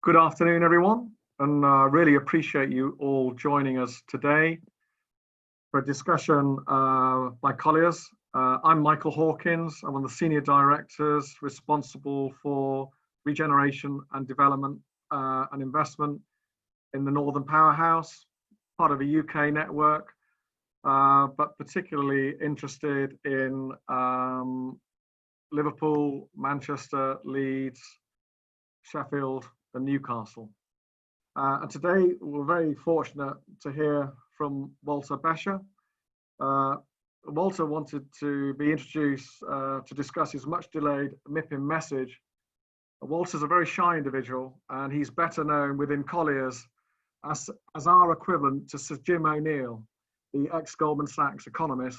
Good afternoon, everyone, and really appreciate you all joining us today for a discussion by Colliers. I'm Michael Hawkins. I'm one of the senior directors responsible for regeneration and development and investment in the Northern Powerhouse, part of a UK network, but particularly interested in Liverpool, Manchester, Leeds, Sheffield, and Newcastle. And today we're very fortunate to hear from Walter Boettcher. Walter wanted to be introduced to discuss his much delayed MIPIM message. Walter's a very shy individual, and he's better known within Colliers as our equivalent to Sir Jim O'Neill, the ex-Goldman Sachs economist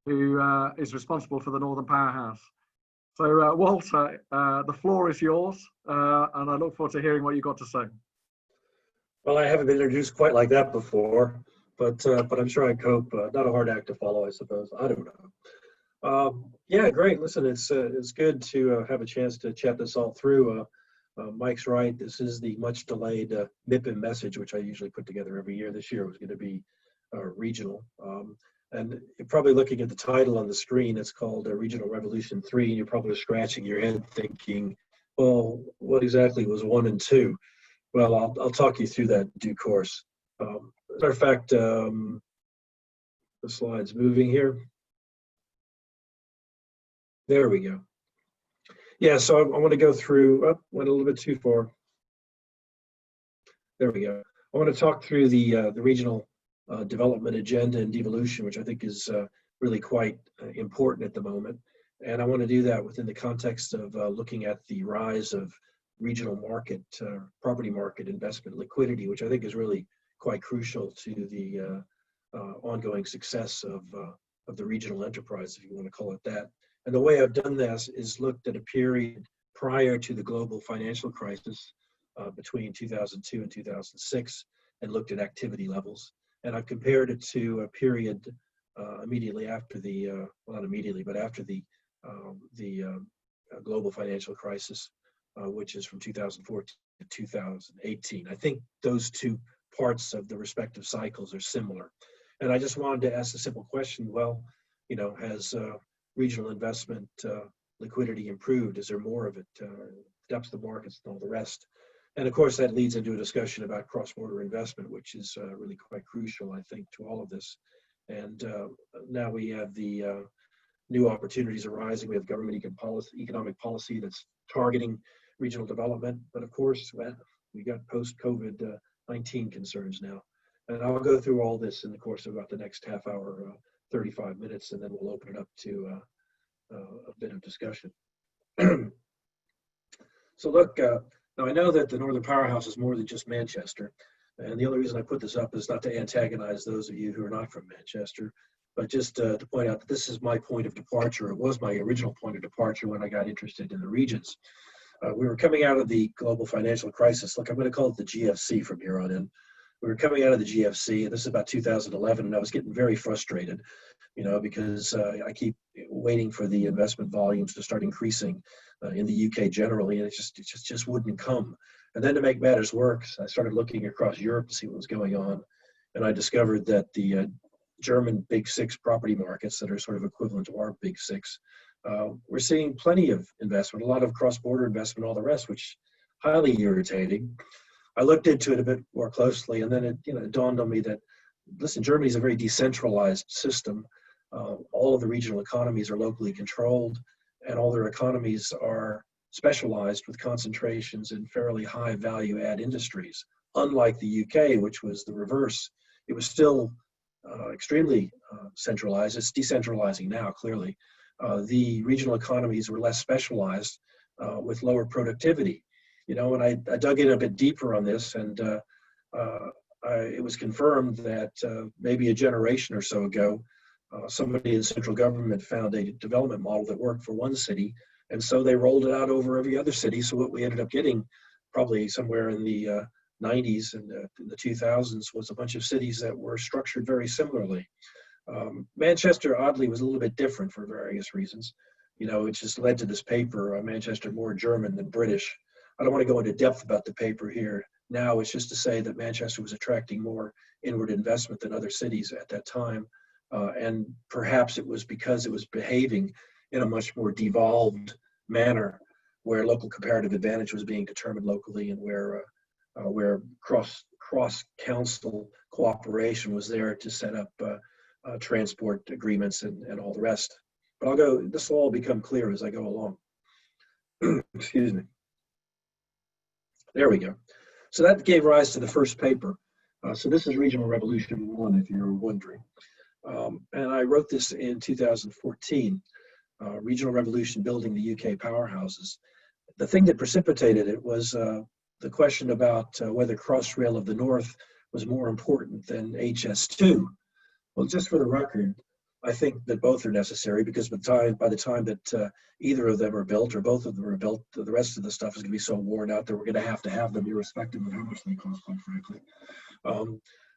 who is responsible for the Northern Powerhouse. So Walter, the floor is yours, and I look forward to hearing what you've got to say. Well, I haven't been introduced quite like that before, but I'm sure I cope. Not a hard act to follow, I suppose. I don't know. Yeah, great. Listen, it's good to have a chance to chat this all through. Mike's right. This is the much delayed MIPIM message, which I usually put together every year. This year was going to be regional. And you're probably looking at the title on the screen. It's called Regional Revolution 3, and you're probably scratching your head thinking, well, what exactly was 1 and 2? Well, I'll talk you through that in due course. As a matter of fact, the slide's moving here. There we go. Yeah, so I want to go through, went a little bit too far. There we go. I want to talk through the regional development agenda and devolution, which I think is really quite important at the moment. And I want to do that within the context of looking at the rise of regional market, property market investment liquidity, which I think is really quite crucial to the ongoing success of the regional enterprise, if you want to call it that. And the way I've done this is looked at a period prior to the global financial crisis between 2002 and 2006 and looked at activity levels. And I've compared it to a period immediately after the, well, not immediately, but after the global financial crisis, which is from 2014 to 2018. I think those two parts of the respective cycles are similar. And I just wanted to ask a simple question. Well, you know, has regional investment liquidity improved? Is there more of it? Depth of markets and all the rest. And of course, that leads into a discussion about cross-border investment, which is really quite crucial, I think, to all of this. And now we have the new opportunities arising. We have government economic policy that's targeting regional development. But of course, we got post-COVID-19 concerns now. And I'll go through all this in the course of about the next half hour, 35 minutes, and then we'll open it up to a bit of discussion. So look, now I know that the Northern Powerhouse is more than just Manchester, and the only reason I put this up is not to antagonize those of you who are not from Manchester, but just to point out that this is my point of departure. It was my original point of departure when I got interested in the regions. We were coming out of the global financial crisis. Look, I'm going to call it the GFC from here on in. We were coming out of the GFC, and this is about 2011, and I was getting very frustrated, you know, because I keep waiting for the investment volumes to start increasing in the UK generally, and it just wouldn't come. And then to make matters worse, I started looking across Europe to see what was going on, and I discovered that the German Big Six property markets that are sort of equivalent to our Big Six, we're seeing plenty of investment, a lot of cross-border investment, all the rest, which is highly irritating. I looked into it a bit more closely, and then it dawned on me that, listen, Germany is a very decentralized system. All of the regional economies are locally controlled, and all their economies are specialized with concentrations in fairly high value-add industries. Unlike the UK, which was the reverse, it was still extremely centralized. It's decentralizing now, clearly. The regional economies were less specialized with lower productivity. You know, and I dug in a bit deeper on this, and it was confirmed that maybe a generation or so ago, somebody in central government found a development model that worked for one city, and so they rolled it out over every other city. So what we ended up getting, probably somewhere in the 90s and in the 2000s, was a bunch of cities that were structured very similarly. Manchester, oddly, was a little bit different for various reasons. You know, it just led to this paper, Manchester more German than British. I don't want to go into depth about the paper here. Now it's just to say that Manchester was attracting more inward investment than other cities at that time. And perhaps it was because it was behaving in a much more devolved manner, where local comparative advantage was being determined locally, and where cross council cooperation was there to set up transport agreements and all the rest. But this will all become clear as I go along. Excuse me. There we go. So that gave rise to the first paper. So this is Regional Revolution 1, if you're wondering. And I wrote this in 2014, Regional Revolution Building the UK Powerhouses. The thing that precipitated it was the question about whether Crossrail of the North was more important than HS2. Well, just for the record, I think that both are necessary, because by the time that either of them are built or both of them are built, the rest of the stuff is going to be so worn out that we're going to have them irrespective of how much they cost, quite frankly.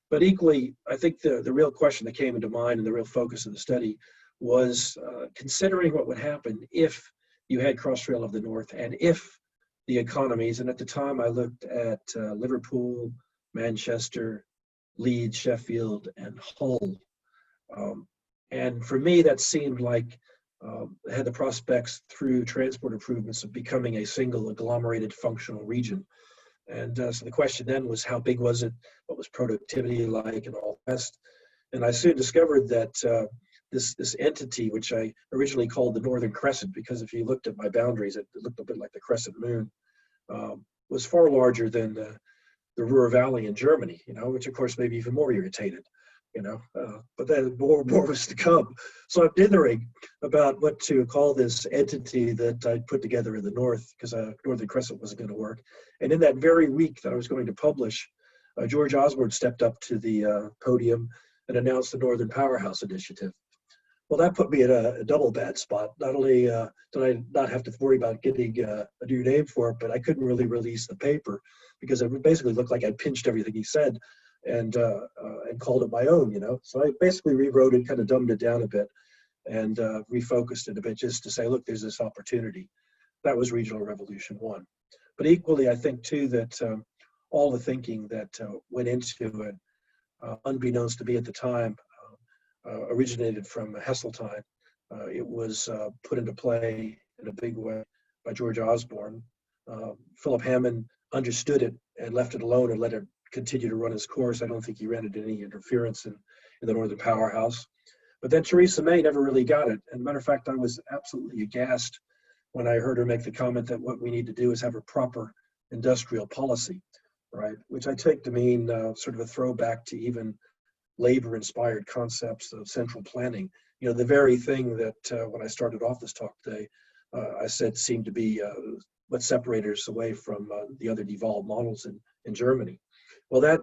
But equally, I think the real question that came into mind and the real focus of the study was considering what would happen if you had Crossrail of the North, and if the economies, and at the time I looked at Liverpool, Manchester, Leeds, Sheffield, and Hull. And for me, that seemed like had the prospects through transport improvements of becoming a single agglomerated functional region. And so the question then was, how big was it? What was productivity like, and all the rest? And I soon discovered that this entity, which I originally called the Northern Crescent, because if you looked at my boundaries, it looked a bit like the crescent moon, was far larger than the Ruhr Valley in Germany, which of course made me even more irritated. But then more was to come. So I'm dithering about what to call this entity that I put together in the north, because Northern Crescent wasn't going to work. And in that very week that I was going to publish, George Osborne stepped up to the podium and announced the Northern Powerhouse Initiative. Well, that put me in a double bad spot. Not only did I not have to worry about getting a new name for it, but I couldn't really release the paper, because it basically looked like I'd pinched everything he said and called it my own, So I basically rewrote it, kind of dumbed it down a bit, and refocused it a bit, just to say, look, there's this opportunity. That was Regional Revolution 1. But equally, I think too that all the thinking that went into it, unbeknownst to me at the time, originated from Heseltine. It was put into play in a big way by George Osborne. Philip Hammond understood it and left it alone and let it continue to run its course. I don't think he ran into any interference in the Northern Powerhouse. But then Theresa May never really got it. And matter of fact, I was absolutely aghast when I heard her make the comment that what we need to do is have a proper industrial policy, right? Which I take to mean sort of a throwback to even labor-inspired concepts of central planning. The very thing that when I started off this talk today, I said seemed to be what separated us away from the other devolved models in Germany. Well,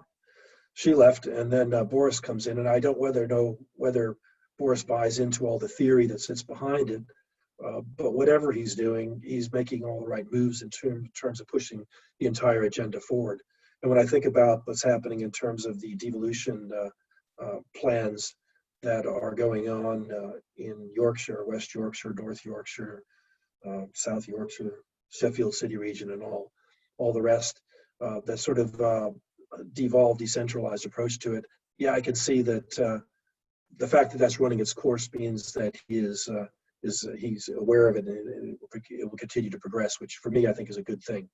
she left, and then Boris comes in, and I don't know whether Boris buys into all the theory that sits behind it, but whatever he's doing, he's making all the right moves in terms of pushing the entire agenda forward. And when I think about what's happening in terms of the devolution plans that are going on in Yorkshire, West Yorkshire, North Yorkshire, South Yorkshire, Sheffield City region, and all the rest, that sort of devolved, decentralized approach to it. Yeah, I can see that the fact that that's running its course means that he's aware of it, and it will continue to progress, which for me I think is a good thing.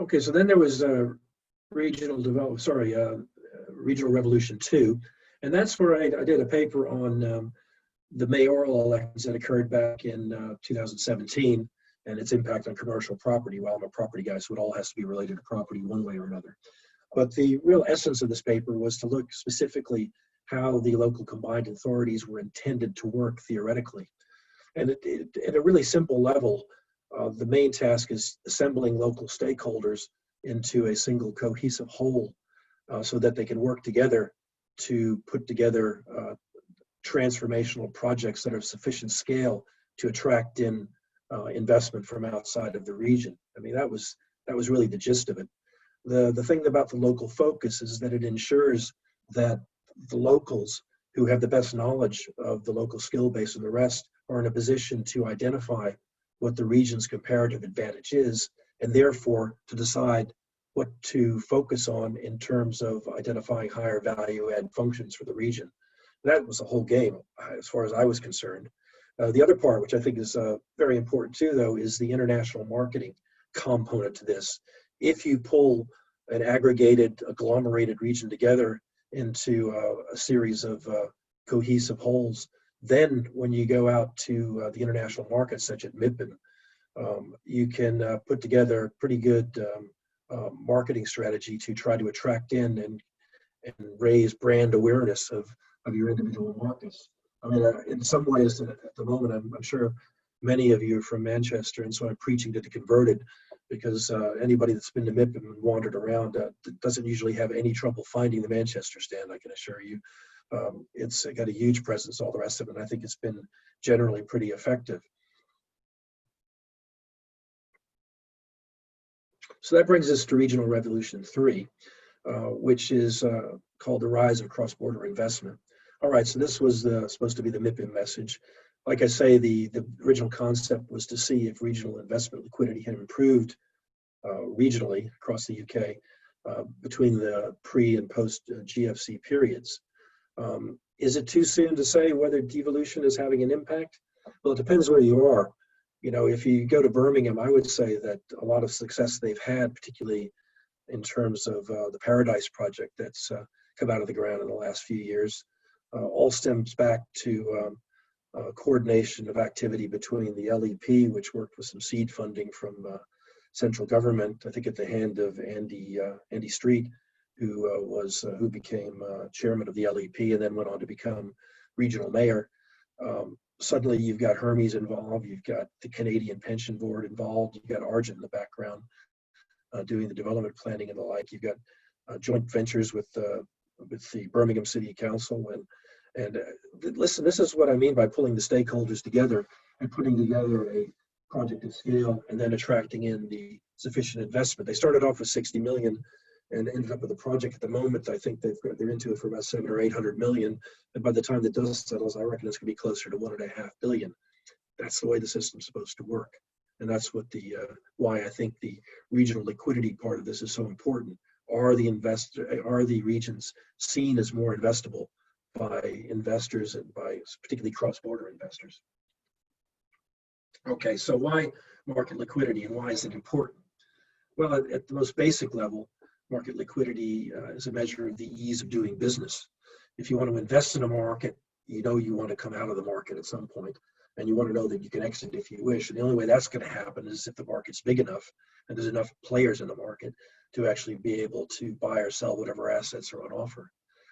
Okay, so then there was Regional Revolution 2, and that's where I did a paper on the mayoral elections that occurred back in 2017 and its impact on commercial property. Well, I'm a property guy, so it all has to be related to property one way or another. But the real essence of this paper was to look specifically how the local combined authorities were intended to work theoretically. And at a really simple level, the main task is assembling local stakeholders into a single cohesive whole so that they can work together to put together transformational projects that are of sufficient scale to attract in investment from outside of the region. I mean, that was really the gist of it. The thing about the local focus is that it ensures that the locals who have the best knowledge of the local skill base and the rest are in a position to identify what the region's comparative advantage is, and therefore to decide what to focus on in terms of identifying higher value add functions for the region. That was the whole game as far as I was concerned. The other part, which I think is very important too, though, is the international marketing component to this. If you pull an aggregated, agglomerated region together into a series of cohesive wholes, then when you go out to the international markets, such as MIPIM, you can put together a pretty good marketing strategy to try to attract in and raise brand awareness of your individual markets. I mean, in some ways, at the moment, I'm sure many of you are from Manchester, and so I'm preaching to the converted, because anybody that's been to MIPIM and wandered around doesn't usually have any trouble finding the Manchester stand, I can assure you. It's got a huge presence, all the rest of it, and I think it's been generally pretty effective. So that brings us to Regional Revolution 3, which is called The Rise of Cross-Border Investment. All right, so this was supposed to be the MIPIM message. Like I say, the original concept was to see if regional investment liquidity had improved regionally across the UK between the pre and post GFC periods. Is it too soon to say whether devolution is having an impact? Well, it depends where you are. You know, if you go to Birmingham, I would say that a lot of success they've had, particularly in terms of the Paradise project that's come out of the ground in the last few years, all stems back to coordination of activity between the LEP, which worked with some seed funding from central government, I think at the hand of Andy Street, who became chairman of the LEP and then went on to become regional mayor. Suddenly you've got Hermes involved, you've got the Canadian Pension Board involved, you've got Argent in the background doing the development planning and the like. You've got joint ventures with the Birmingham City Council. And listen, this is what I mean by pulling the stakeholders together and putting together a project of scale and then attracting in the sufficient investment. They started off with 60 million and ended up with a project at the moment. I think they're into it for about 700 or 800 million. And by the time the dust settles, I reckon it's going to be closer to 1.5 billion. That's the way the system's supposed to work. And that's what why I think the regional liquidity part of this is so important. Are the regions seen as more investable by investors and by particularly cross-border investors? Okay, so why market liquidity and why is it important? Well, at the most basic level, market liquidity is a measure of the ease of doing business. If you want to invest in a market, you know you want to come out of the market at some point, and you want to know that you can exit if you wish. And the only way that's going to happen is if the market's big enough and there's enough players in the market to actually be able to buy or sell whatever assets are on offer.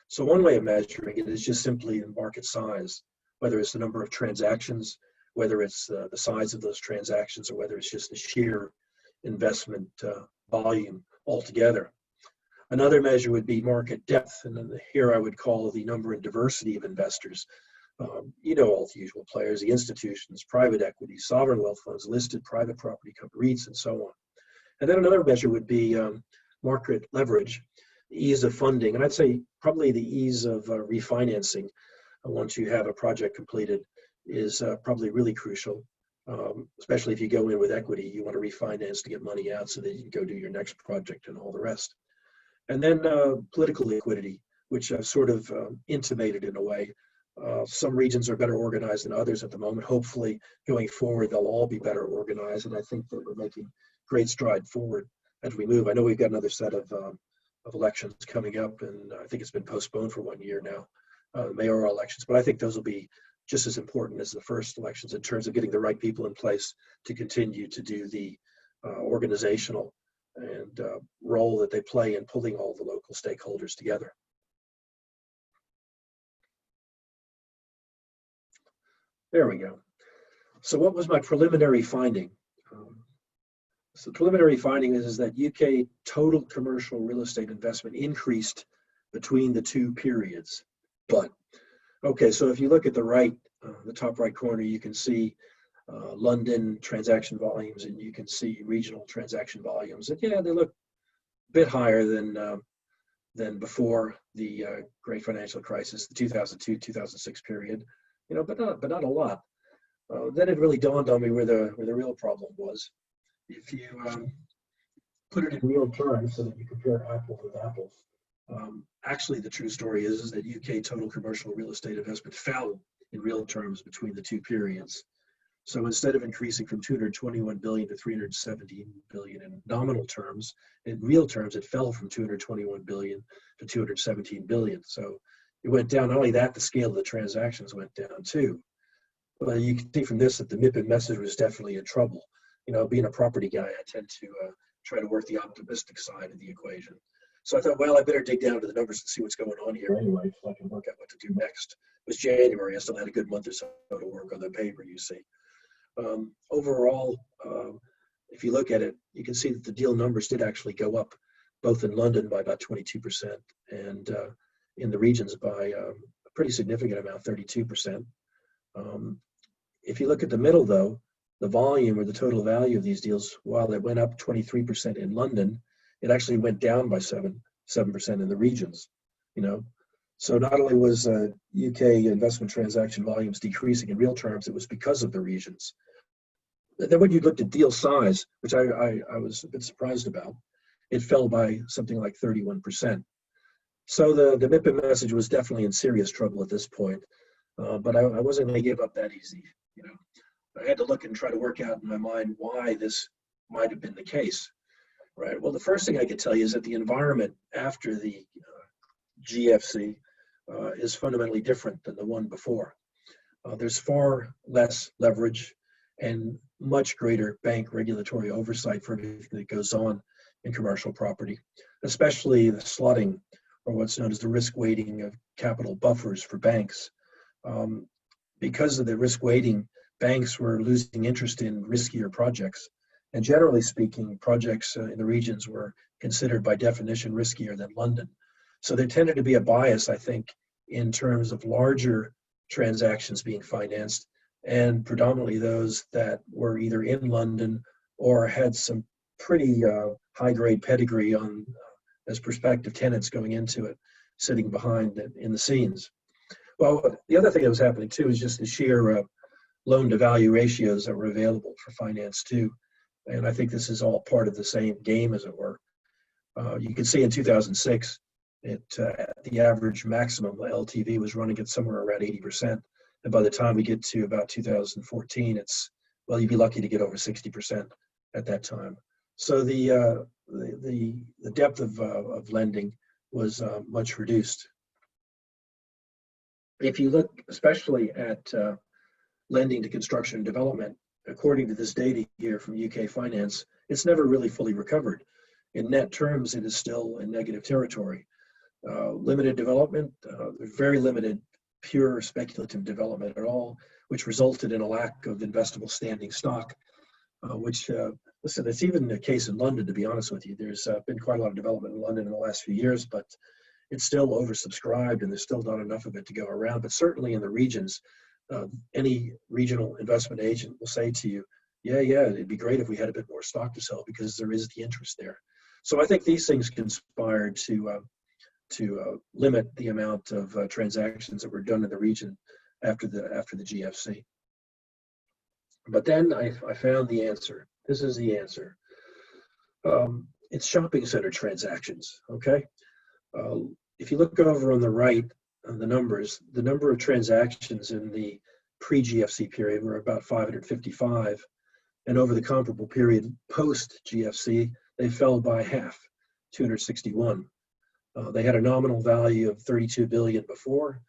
So one way of measuring it is just simply the market size, whether it's the number of transactions, whether it's the size of those transactions, or whether it's just the sheer investment volume altogether. Another measure would be market depth, and then here I would call the number and diversity of investors. You know, all the usual players, the institutions, private equity, sovereign wealth funds, listed private property company REITs, and so on. And then another measure would be market leverage, ease of funding, and I'd say probably the ease of refinancing once you have a project completed is probably really crucial, especially if you go in with equity. You want to refinance to get money out so that you can go do your next project and all the rest. And then political liquidity, which I've sort of intimated in a way. Some regions are better organized than others at the moment. Hopefully, going forward, they'll all be better organized, and I think that we're making great stride forward as we move. I know we've got another set of elections coming up, and I think it's been postponed for 1 year now, mayoral elections, but I think those will be just as important as the first elections in terms of getting the right people in place to continue to do the organizational and role that they play in pulling all the local stakeholders together. There we go. So what was my preliminary finding? So the preliminary finding is that UK total commercial real estate investment increased between the two periods. But, okay, so if you look at the right, the top right corner, you can see London transaction volumes, and you can see regional transaction volumes. And yeah, they look a bit higher than before the great financial crisis, the 2002-2006 period, you know, but not a lot. Then it really dawned on me where the real problem was. If you put it in real terms so that you compare apples with apples, actually the true story is that UK total commercial real estate investment fell in real terms between the two periods. So instead of increasing from 221 billion to 317 billion in nominal terms, in real terms, it fell from 221 billion to 217 billion. So it went down. Not only that, the scale of the transactions went down too. Well, you can see from this that the MIPIM message was definitely in trouble. You know, being a property guy, I tend to try to work the optimistic side of the equation. So I thought, well, I better dig down to the numbers and see what's going on here anyway, so I can work out what to do next. It was January. I still had a good month or so to work on the paper, you see. Overall, if you look at it, you can see that the deal numbers did actually go up, both in London by about 22% and in the regions by a pretty significant amount, 32%. If you look at the middle, though, the volume or the total value of these deals, while it went up 23% in London, it actually went down by 7% in the regions, you know. So not only was UK investment transaction volumes decreasing in real terms, it was because of the regions. Then when you looked at deal size, which I was a bit surprised about, it fell by something like 31%. So the MIPIM message was definitely in serious trouble at this point, but I wasn't going to give up that easy. You know, I had to look and try to work out in my mind why this might have been the case. Right. Well, the first thing I could tell you is that the environment after the GFC is fundamentally different than the one before. There's far less leverage and much greater bank regulatory oversight for everything that goes on in commercial property, especially the slotting, or what's known as the risk weighting of capital buffers for banks. Because of the risk weighting, banks were losing interest in riskier projects. And generally speaking, projects in the regions were considered by definition riskier than London. So there tended to be a bias, I think, in terms of larger transactions being financed, and predominantly those that were either in London or had some pretty high-grade pedigree on as prospective tenants going into it, sitting behind it in the scenes. Well, the other thing that was happening too is just the sheer loan-to-value ratios that were available for finance too. And I think this is all part of the same game, as it were. You can see in 2006, the average maximum LTV was running at somewhere around 80%. And by the time we get to about 2014, well, you'd be lucky to get over 60% at that time. So the depth of lending was much reduced. If you look especially at lending to construction and development, according to this data here from UK Finance, it's never really fully recovered. In net terms, it is still in negative territory. Limited development, very limited pure speculative development at all, which resulted in a lack of investable standing stock, which, listen, it's even the case in London, to be honest with you. There's been quite a lot of development in London in the last few years, but it's still oversubscribed and there's still not enough of it to go around. But certainly in the regions, any regional investment agent will say to you, yeah, it'd be great if we had a bit more stock to sell because there is the interest there. So I think these things conspired to limit the amount of transactions that were done in the region after the GFC. But then I found the answer. This is the answer. It's shopping center transactions, okay? If you look over on the right, the number of transactions in the pre-GFC period were about 555, and over the comparable period post-GFC, they fell by half, 261. They had a nominal value of 32 billion before,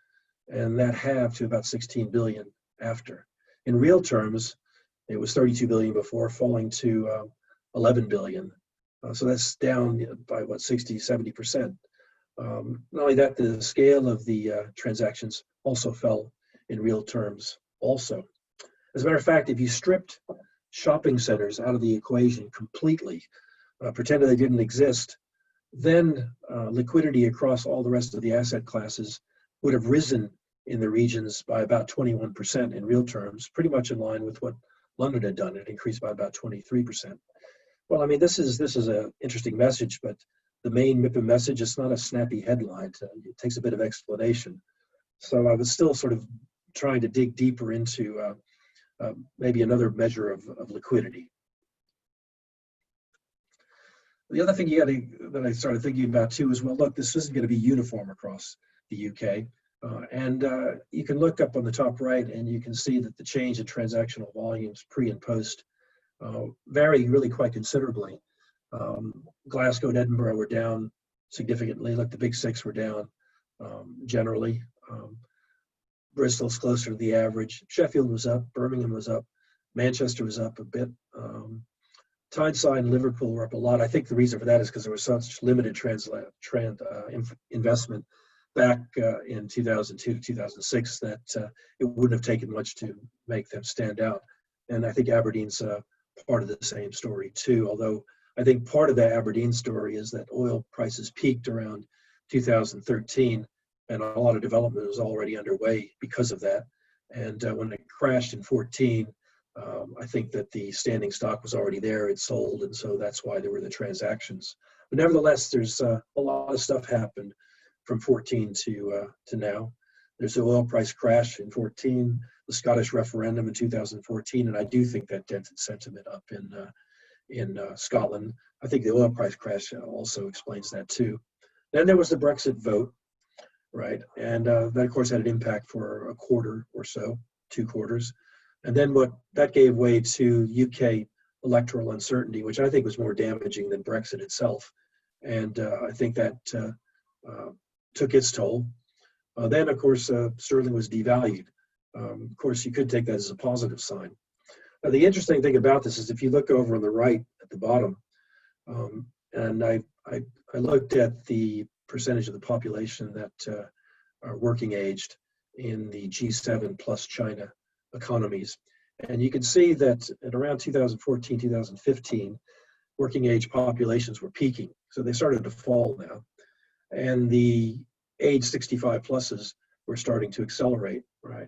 and that halved to about 16 billion after. In real terms, it was 32 billion before, falling to 11 billion. So that's down by what, 60, 70%. Not only that, the scale of the transactions also fell in real terms also. As a matter of fact, if you stripped shopping centers out of the equation completely, pretended they didn't exist, then liquidity across all the rest of the asset classes would have risen in the regions by about 21% in real terms, pretty much in line with what London had done. It increased by about 23%. Well, I mean, this is an interesting message, but the main MIPIM message is not a snappy headline. It takes a bit of explanation. So I was still sort of trying to dig deeper into maybe another measure of liquidity. The other thing that I started thinking about too is, well, look, this isn't going to be uniform across the UK. You can look up on the top right and you can see that the change in transactional volumes pre and post vary really quite considerably. Glasgow and Edinburgh were down significantly, like the big six were down generally. Bristol's closer to the average. Sheffield was up, Birmingham was up, Manchester was up a bit. Tyneside and Liverpool were up a lot. I think the reason for that is because there was such limited investment back in 2002 to 2006 that it wouldn't have taken much to make them stand out. And I think Aberdeen's part of the same story too, although I think part of the Aberdeen story is that oil prices peaked around 2013 and a lot of development was already underway because of that. And when it crashed in 14, I think that the standing stock was already there, it sold, and so that's why there were the transactions. But nevertheless, there's a lot of stuff happened from 14 to now. There's the oil price crash in 14, the Scottish referendum in 2014, and I do think that dented sentiment up in Scotland. I think the oil price crash also explains that too. Then there was the Brexit vote, right? And that, of course, had an impact for a quarter or so, 2 quarters. And then what that gave way to UK electoral uncertainty, which I think was more damaging than Brexit itself. And I think that took its toll. Then, of course, sterling was devalued. Of course, you could take that as a positive sign. Now, the interesting thing about this is if you look over on the right at the bottom, and I looked at the percentage of the population that are working aged in the G7 plus China economies. And you can see that at around 2014, 2015, working age populations were peaking. So they started to fall now. And the age 65 pluses were starting to accelerate, right?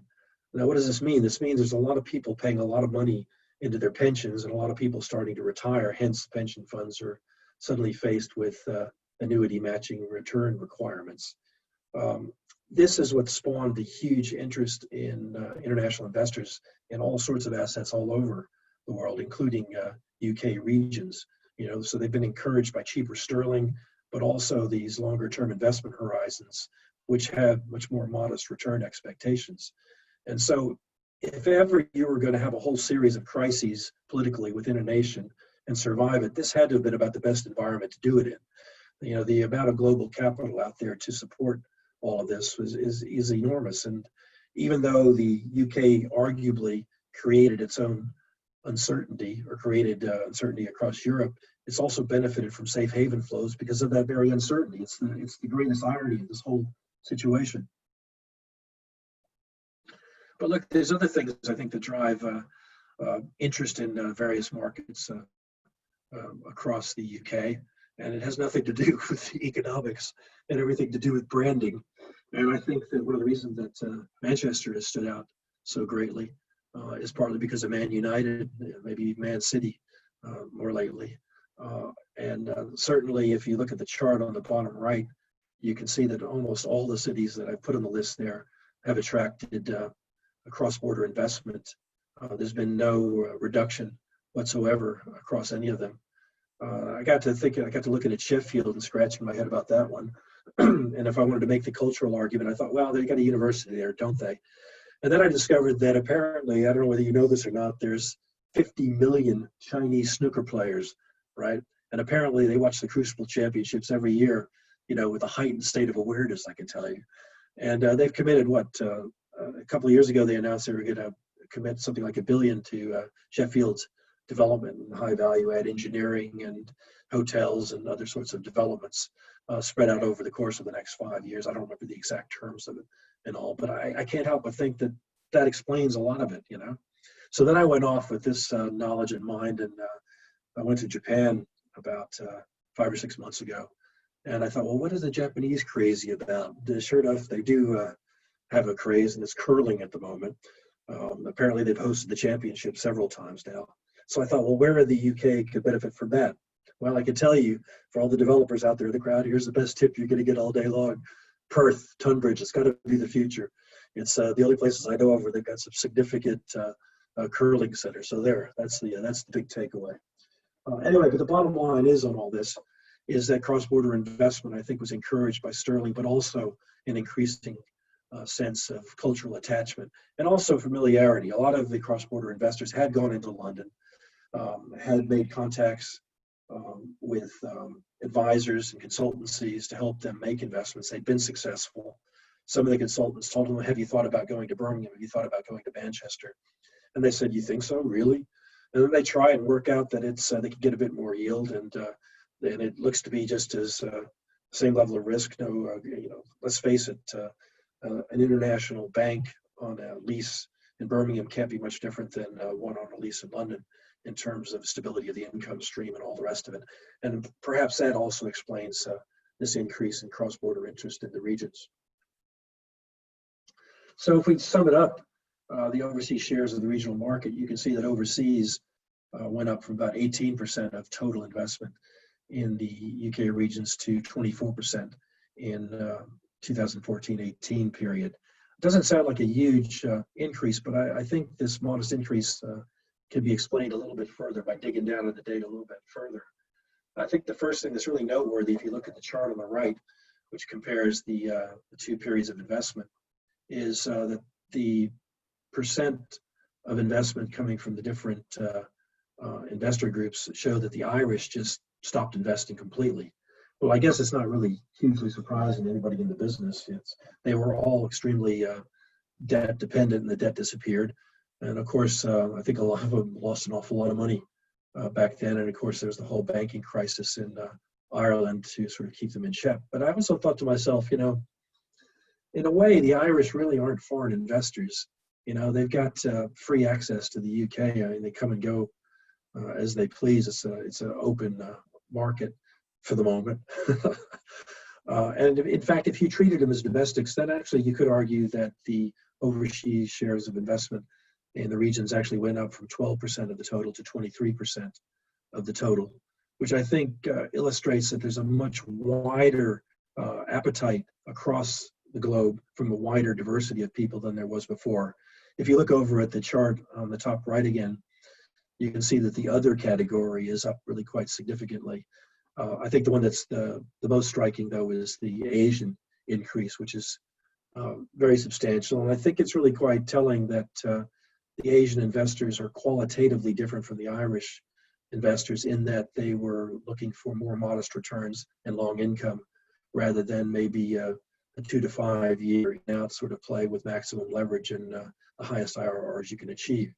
Now, what does this mean? This means there's a lot of people paying a lot of money into their pensions and a lot of people starting to retire. Hence, pension funds are suddenly faced with annuity matching return requirements. This is what spawned the huge interest in international investors in all sorts of assets all over the world, including UK regions. So they've been encouraged by cheaper sterling, but also these longer-term investment horizons, which have much more modest return expectations. And so, if ever you were going to have a whole series of crises politically within a nation and survive it, this had to have been about the best environment to do it in. The amount of global capital out there to support all of this is enormous. And even though the UK arguably created its own uncertainty or created uncertainty across Europe, it's also benefited from safe haven flows because of that very uncertainty. It's the greatest irony of this whole situation. But look, there's other things I think that drive interest in various markets across the UK. And it has nothing to do with economics and everything to do with branding. And I think that one of the reasons that Manchester has stood out so greatly is partly because of Man United, maybe Man City more lately. And certainly if you look at the chart on the bottom right, you can see that almost all the cities that I've put on the list there have attracted cross-border investment. There's been no reduction whatsoever across any of them. I got to looking at Sheffield and scratching my head about that one. And if I wanted to make the cultural argument, I thought, well, they got a university there, don't they? And then I discovered that apparently, I don't know whether you know this or not, there's 50 million Chinese snooker players, right? And apparently they watch the Crucible Championships every year, with a heightened state of awareness, I can tell you. And they've committed a couple of years ago, they announced they were going to commit something like $1 billion to Sheffield's development and high value add engineering and hotels and other sorts of developments spread out over the course of the next 5 years. I don't remember the exact terms of it and all, but I can't help but think that explains a lot of it, So then I went off with this knowledge in mind, and I went to Japan about 5 or 6 months ago. And I thought, well, what is the Japanese crazy about? Sure enough, they do have a craze, and it's curling at the moment. Apparently they've hosted the championship several times now. So I thought, well, where the UK could benefit from that? Well, I can tell you, for all the developers out there in the crowd, here's the best tip you're going to get all day long. Perth, Tunbridge, it's got to be the future. It's the only places I know of where they've got some significant curling center. So that's the big takeaway. Anyway, but the bottom line is on all this is that cross-border investment, I think, was encouraged by sterling, but also an increasing sense of cultural attachment and also familiarity. A lot of the cross-border investors had gone into London, had made contacts with advisors and consultancies to help them make investments. They'd been successful. Some of the consultants told them, have you thought about going to Birmingham? Have you thought about going to Manchester? And they said, you think so, really? And then they try and work out that it's they could get a bit more yield, and it looks to be just as same level of risk. No, let's face it, an international bank on a lease in Birmingham can't be much different than one on a lease in London in terms of stability of the income stream and all the rest of it. And perhaps that also explains this increase in cross-border interest in the regions. So if we sum it up, the overseas shares of the regional market, you can see that overseas went up from about 18% of total investment in the UK regions to 24% in 2014-18 period. It doesn't sound like a huge increase, but I think this modest increase can be explained a little bit further by digging down in the data a little bit further. I think the first thing that's really noteworthy, if you look at the chart on the right, which compares the two periods of investment, is that the percent of investment coming from the different investor groups show that the Irish just stopped investing completely. Well, I guess it's not really hugely surprising to anybody in the business. They were all extremely debt dependent, and the debt disappeared. And of course, I think a lot of them lost an awful lot of money back then. And of course, there was the whole banking crisis in Ireland to sort of keep them in check. But I also thought to myself, in a way, the Irish really aren't foreign investors. They've got free access to the UK. I mean, they come and go as they please. It's an open market for the moment. And in fact, if you treated them as domestics, then actually you could argue that the overseas shares of investment in the regions actually went up from 12% of the total to 23% of the total, which I think illustrates that there's a much wider appetite across the globe from a wider diversity of people than there was before. If you look over at the chart on the top right again, you can see that the other category is up really quite significantly. I think the one that's the most striking, though, is the Asian increase, which is very substantial. And I think it's really quite telling that the Asian investors are qualitatively different from the Irish investors in that they were looking for more modest returns and long income rather than maybe a 2 to 5 year out sort of play with maximum leverage and the highest IRRs you can achieve.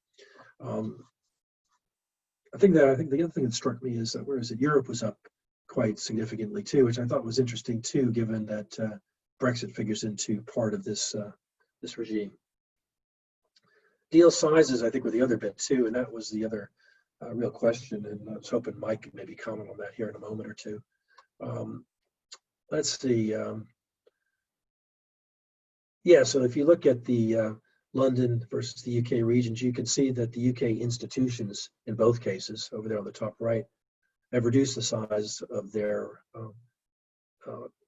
I think the other thing that struck me is Europe was up quite significantly too, which I thought was interesting too, given that Brexit figures into part of this this regime. Deal sizes, I think, were the other bit too, and that was the other real question. And I was hoping Mike could maybe comment on that here in a moment or two. Let's see. Yeah, so if you look at the London versus the UK regions, you can see that the UK institutions in both cases, over there on the top right, have reduced the size of their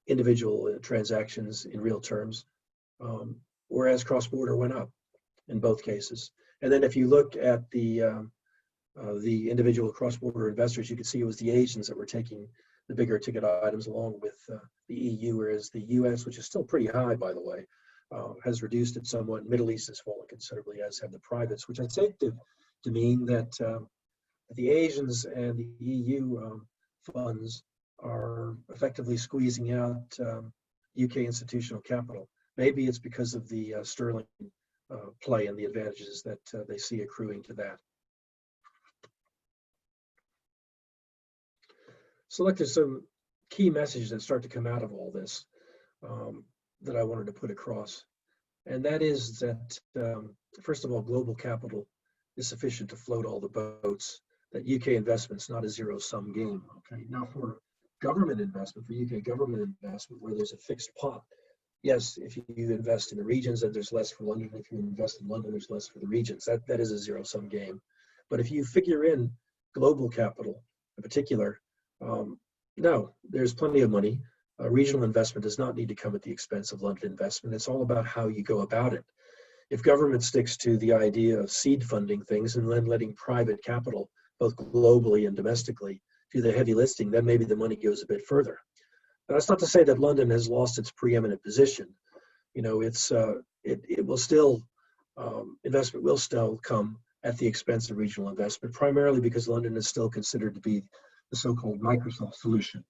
individual transactions in real terms, whereas cross-border went up in both cases. And then if you look at the individual cross-border investors, you can see it was the Asians that were taking the bigger ticket items along with the EU, whereas the US, which is still pretty high, by the way, has reduced it somewhat. Middle East has fallen considerably, as have the privates, which I take to mean that the Asians and the EU funds are effectively squeezing out UK institutional capital. Maybe it's because of the sterling play and the advantages that they see accruing to that. So look, there's some key messages that start to come out of all this that I wanted to put across. And that is that, first of all, global capital is sufficient to float all the boats, that UK investment's not a zero-sum game. Okay, now for government investment, for UK government investment, where there's a fixed pot, yes, if you invest in the regions, then there's less for London. If you invest in London, there's less for the regions. That is a zero-sum game. But if you figure in global capital in particular, no, there's plenty of money. Regional investment does not need to come at the expense of London investment. It's all about how you go about it. if government sticks to the idea of seed funding things and then letting private capital, both globally and domestically, do the heavy lifting, then maybe the money goes a bit further. But that's not to say that London has lost its preeminent position. You know, it will still, investment will still come at the expense of regional investment, primarily because London is still considered to be the so-called Microsoft solution.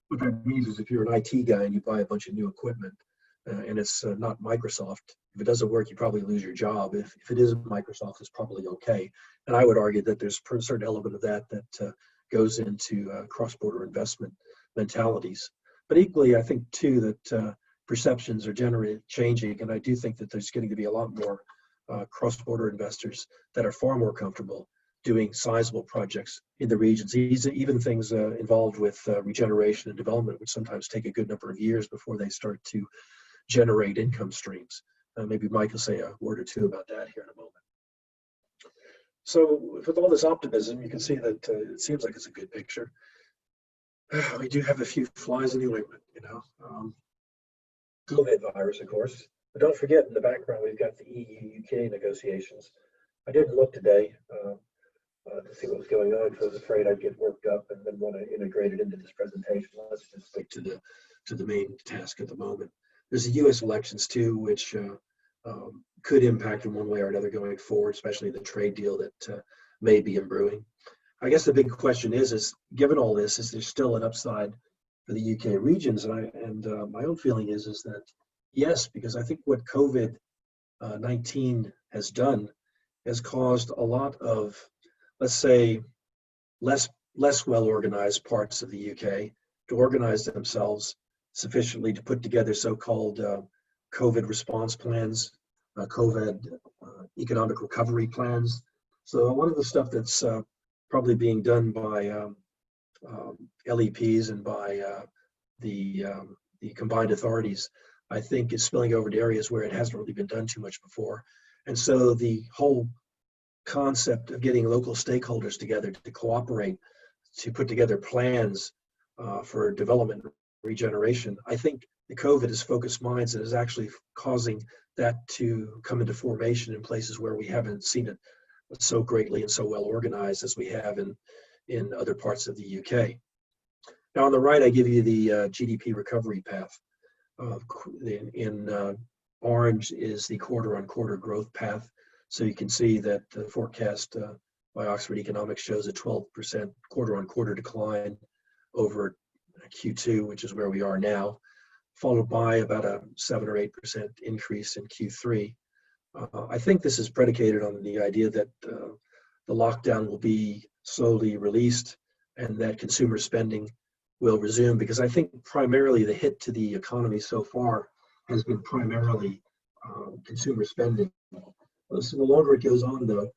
What that means is if you're an IT guy and you buy a bunch of new equipment and it's not Microsoft, if it doesn't work, you probably lose your job. If it is Microsoft, it's probably okay. And I would argue that there's a certain element of that goes into cross-border investment mentalities. But equally, I think too that perceptions are generally changing, and I do think that there's getting to be a lot more cross-border investors that are far more comfortable doing sizable projects in the regions, even things involved with regeneration and development, which sometimes take a good number of years before they start to generate income streams. Maybe Mike will say a word or two about that here in a moment. So with all this optimism, you can see that it seems like it's a good picture. We do have a few flies in the ointment, you know. COVID virus, of course. But don't forget, in the background, we've got the EU-UK negotiations. I didn't look today to see what was going on because I was afraid I'd get worked up and then want to integrate it into this presentation. Let's just stick to the main task at the moment. There's the U.S. elections too, which could impact in one way or another going forward, especially the trade deal that may be brewing. I guess the big question is given all this, is there still an upside for the UK regions? And my own feeling is that yes, because I think what COVID-19 has done has caused a lot of, let's say, less well-organized parts of the UK to organize themselves sufficiently to put together so-called COVID response plans, COVID economic recovery plans. So one of the stuff that's probably being done by LEPs and by the combined authorities, I think is spilling over to areas where it hasn't really been done too much before. And so the whole concept of getting local stakeholders together to cooperate, to put together plans for development and regeneration, I think the COVID has focused minds and is actually causing that to come into formation in places where we haven't seen it so greatly and so well organized as we have in other parts of the UK. Now on the right, I give you the GDP recovery path. In orange is the quarter-on-quarter growth path. So you can see that the forecast by Oxford Economics shows a 12% quarter-on-quarter decline over Q2, which is where we are now, followed by about a 7 or 8% increase in Q3. I think this is predicated on the idea that the lockdown will be slowly released and that consumer spending will resume, because I think primarily the hit to the economy so far has been primarily consumer spending. So the longer it goes on, though,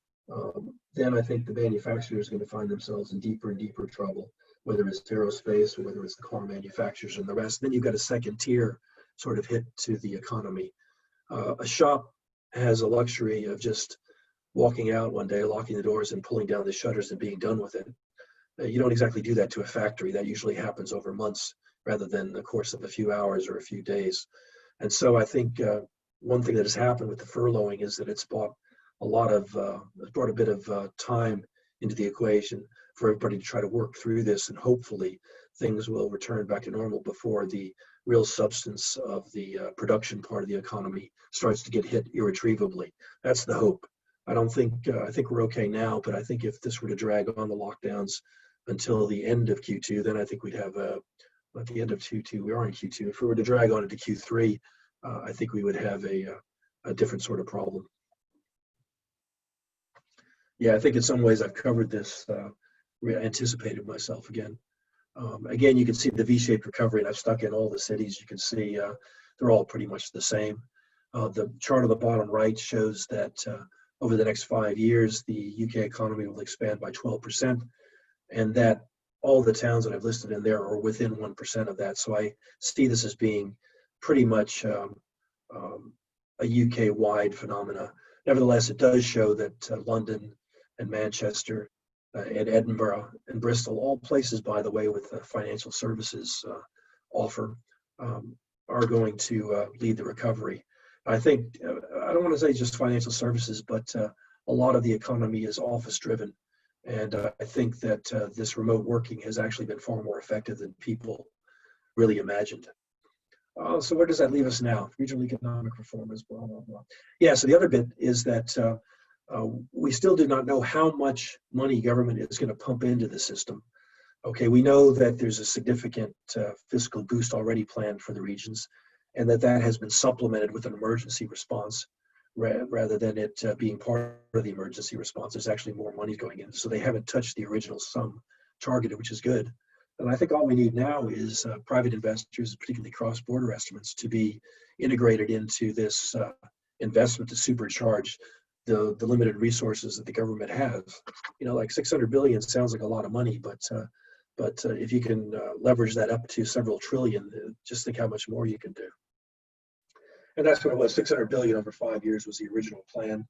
then I think the manufacturers are going to find themselves in deeper and deeper trouble, whether it's aerospace or whether it's the car manufacturers and the rest. Then you've got a second tier sort of hit to the economy. A shop has a luxury of just walking out one day, locking the doors and pulling down the shutters and being done with it. You don't exactly do that to a factory. That usually happens over months rather than the course of a few hours or a few days. And so I think one thing that has happened with the furloughing is that it's brought a bit of time into the equation for everybody to try to work through this, and hopefully things will return back to normal before the real substance of the production part of the economy starts to get hit irretrievably. That's the hope. I think we're okay now, but I think if this were to drag on the lockdowns until the end of Q2, then I think we'd have at the end of Q2, we are in Q2. If we were to drag on into Q3, I think we would have a different sort of problem. Yeah, I think in some ways I've covered this, anticipated myself again. Again, you can see the V-shaped recovery, and I've stuck in all the cities. You can see they're all pretty much the same. The chart on the bottom right shows that over the next 5 years, the UK economy will expand by 12%, and that all the towns that I've listed in there are within 1% of that. So I see this as being pretty much a UK-wide phenomena. Nevertheless, it does show that London and Manchester and Edinburgh and Bristol, all places, by the way, with financial services offer, are going to lead the recovery. I think, I don't want to say just financial services, but a lot of the economy is office driven. And I think that this remote working has actually been far more effective than people really imagined. So where does that leave us now? Regional economic reformers, blah, blah, blah. Yeah, so the other bit is that we still do not know how much money government is going to pump into the system. Okay, we know that there's a significant fiscal boost already planned for the regions, and that has been supplemented with an emergency response rather than it being part of the emergency response. There's actually more money going in, so they haven't touched the original sum targeted, which is good. And I think all we need now is private investors, particularly cross-border estimates, to be integrated into this investment to supercharge the limited resources that the government has. You know, like 600 billion sounds like a lot of money, but if you can leverage that up to several trillion, just think how much more you can do. And that's what it was. 600 billion over 5 years was the original plan.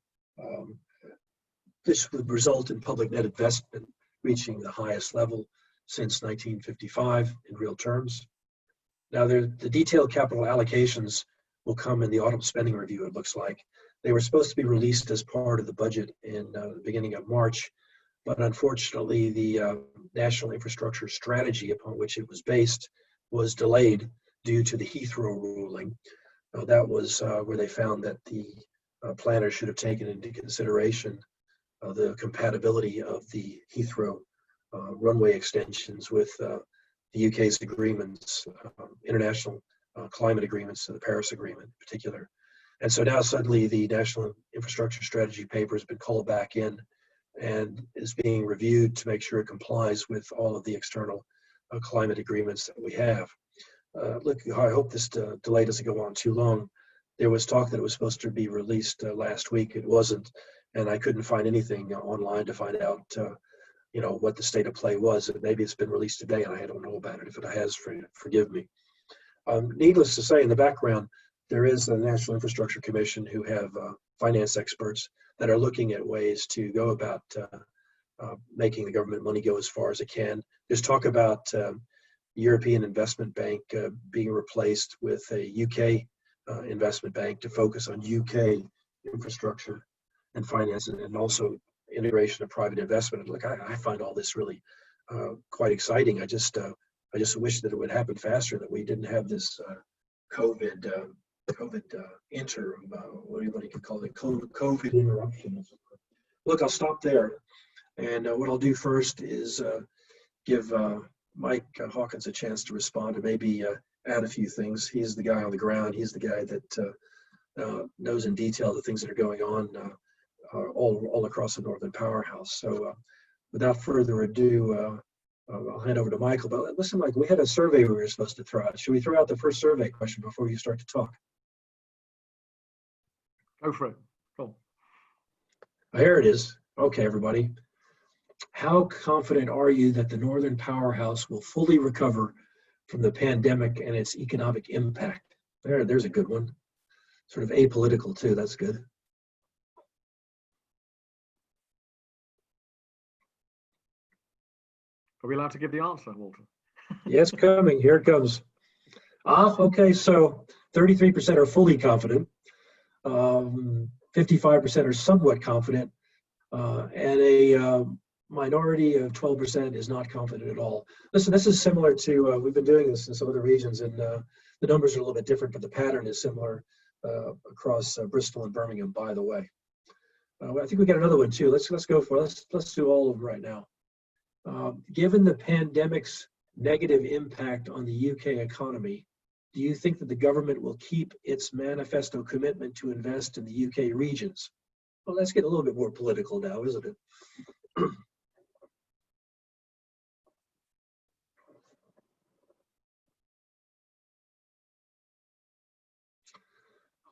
This would result in public net investment reaching the highest level since 1955 in real terms. Now, the detailed capital allocations will come in the autumn spending review, it looks like. They were supposed to be released as part of the budget in the beginning of March, but unfortunately, the National Infrastructure Strategy upon which it was based was delayed due to the Heathrow ruling. That was where they found that the planners should have taken into consideration the compatibility of the Heathrow runway extensions with the UK's agreements, international climate agreements, the Paris Agreement in particular. And so now suddenly the National Infrastructure Strategy paper has been called back in and is being reviewed to make sure it complies with all of the external climate agreements that we have. Look, I hope this delay doesn't go on too long. There was talk that it was supposed to be released last week. It wasn't, and I couldn't find anything online to find out you know, what the state of play was. Maybe it's been released today and I don't know about it. If it has, forgive me. Needless to say, in the background, there is the National Infrastructure Commission who have finance experts that are looking at ways to go about making the government money go as far as it can. There's talk about the European Investment Bank being replaced with a UK investment bank to focus on UK infrastructure and finance, and also integration of private investment. Look, I find all this really quite exciting. I just wish that it would happen faster, that we didn't have this COVID interim, what do you call it, COVID interruption. Look, I'll stop there. And what I'll do first is give Mike Hawkins a chance to respond and maybe add a few things. He's the guy on the ground. He's the guy that knows in detail the things that are going on all across the Northern Powerhouse. So without further ado, I'll hand over to Michael. But listen, Mike, we had a survey we were supposed to throw out. Should we throw out the first survey question before you start to talk? Go for it. Cool. Here it is. Okay, everybody. How confident are you that the Northern Powerhouse will fully recover from the pandemic and its economic impact? There's a good one. Sort of apolitical too. That's good. Are we allowed to give the answer, Walter? Yes, coming. Here it comes. Okay, so 33% are fully confident. 55% are somewhat confident. And a minority of 12% is not confident at all. Listen, this is similar to, we've been doing this in some other regions, and the numbers are a little bit different, but the pattern is similar across Bristol and Birmingham, by the way. I think we got another one too. Let's go for it. Let's do all of them right now. Given the pandemic's negative impact on the UK economy, do you think that the government will keep its manifesto commitment to invest in the UK regions? Well, let's get a little bit more political now, isn't it?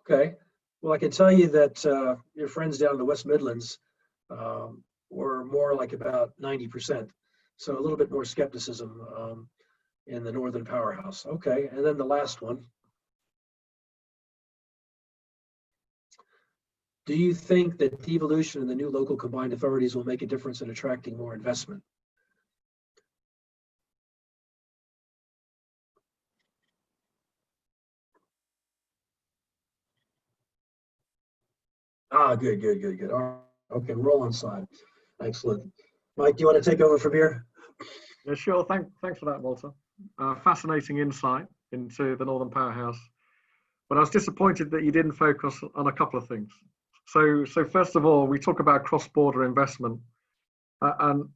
Okay. Well, I can tell you that your friends down in the West Midlands were more like about 90%. So a little bit more skepticism in the Northern Powerhouse. Okay, and then the last one. Do you think that devolution and the new local combined authorities will make a difference in attracting more investment? Good. All right. Okay, we're all on side. Excellent. Mike, do you want to take over from here? Yeah, sure. Thanks for that, Walter. Fascinating insight into the Northern Powerhouse. But I was disappointed that you didn't focus on a couple of things. So first of all, we talk about cross-border investment, and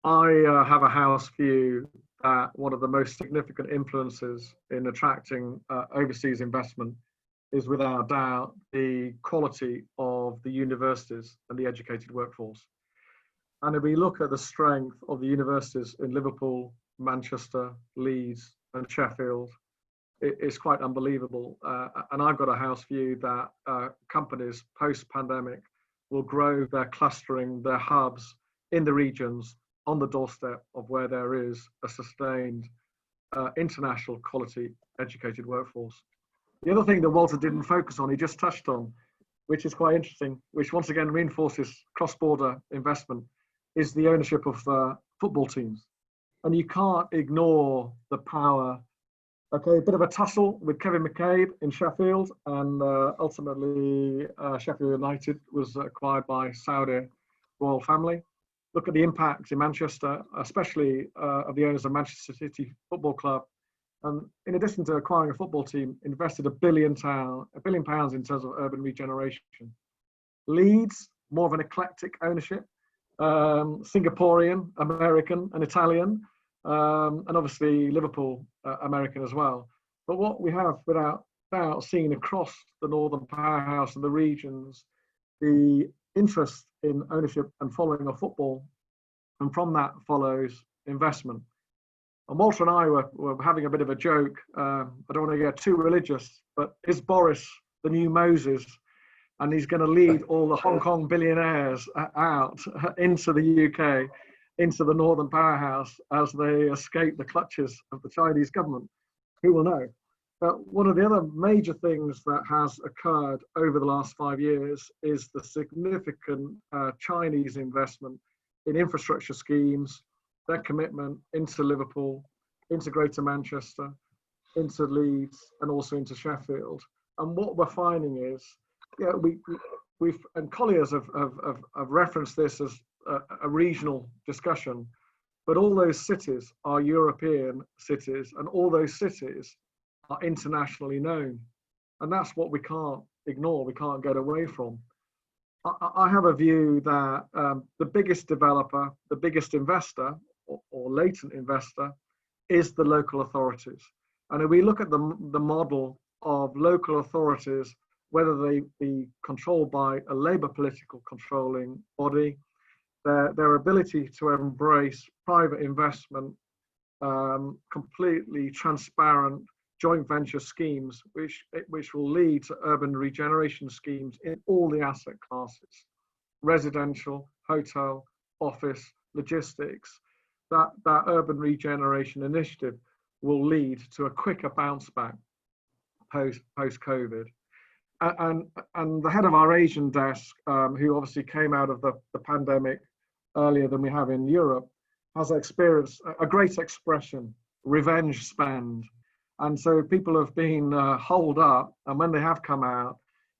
I have a house view that one of the most significant influences in attracting overseas investment is without doubt the quality of the universities and the educated workforce. And if we look at the strength of the universities in Liverpool, Manchester, Leeds, and Sheffield, it's quite unbelievable. And I've got a house view that companies post-pandemic will grow their clustering, their hubs in the regions on the doorstep of where there is a sustained international quality educated workforce. The other thing that Walter didn't focus on, he just touched on, which is quite interesting, which once again reinforces cross-border investment, is the ownership of football teams. And you can't ignore the power. Okay, a bit of a tussle with Kevin McCabe in Sheffield, and ultimately Sheffield United was acquired by Saudi royal family. Look at the impact in Manchester, especially of the owners of Manchester City Football Club. And in addition to acquiring a football team, invested £1 billion in terms of urban regeneration. Leeds, more of an eclectic ownership, Singaporean, American, and Italian, and obviously Liverpool, American as well. But what we have without doubt seen across the Northern Powerhouse and the regions, the interest in ownership and following of football, and from that follows investment. And Walter and I were having a bit of a joke. I don't want to get too religious, but is Boris the new Moses? And he's going to lead all the Hong Kong billionaires out into the UK, into the Northern Powerhouse as they escape the clutches of the Chinese government. Who will know? But one of the other major things that has occurred over the last 5 years is the significant Chinese investment in infrastructure schemes, their commitment into Liverpool, into Greater Manchester, into Leeds, and also into Sheffield. And what we're finding is, yeah, we've and Colliers have referenced this as a regional discussion, but all those cities are European cities, and all those cities are internationally known, and that's what we can't ignore. We can't get away from. I have a view that the biggest developer, the biggest investor, or latent investor, is the local authorities. And if we look at the model of local authorities, whether they be controlled by a Labour political controlling body, their ability to embrace private investment, completely transparent joint venture schemes, which will lead to urban regeneration schemes in all the asset classes, residential, hotel, office, logistics, that urban regeneration initiative will lead to a quicker bounce back post-COVID. And the head of our Asian desk, who obviously came out of the pandemic earlier than we have in Europe, has experienced a great expression, revenge spend. And so people have been holed up, and when they have come out,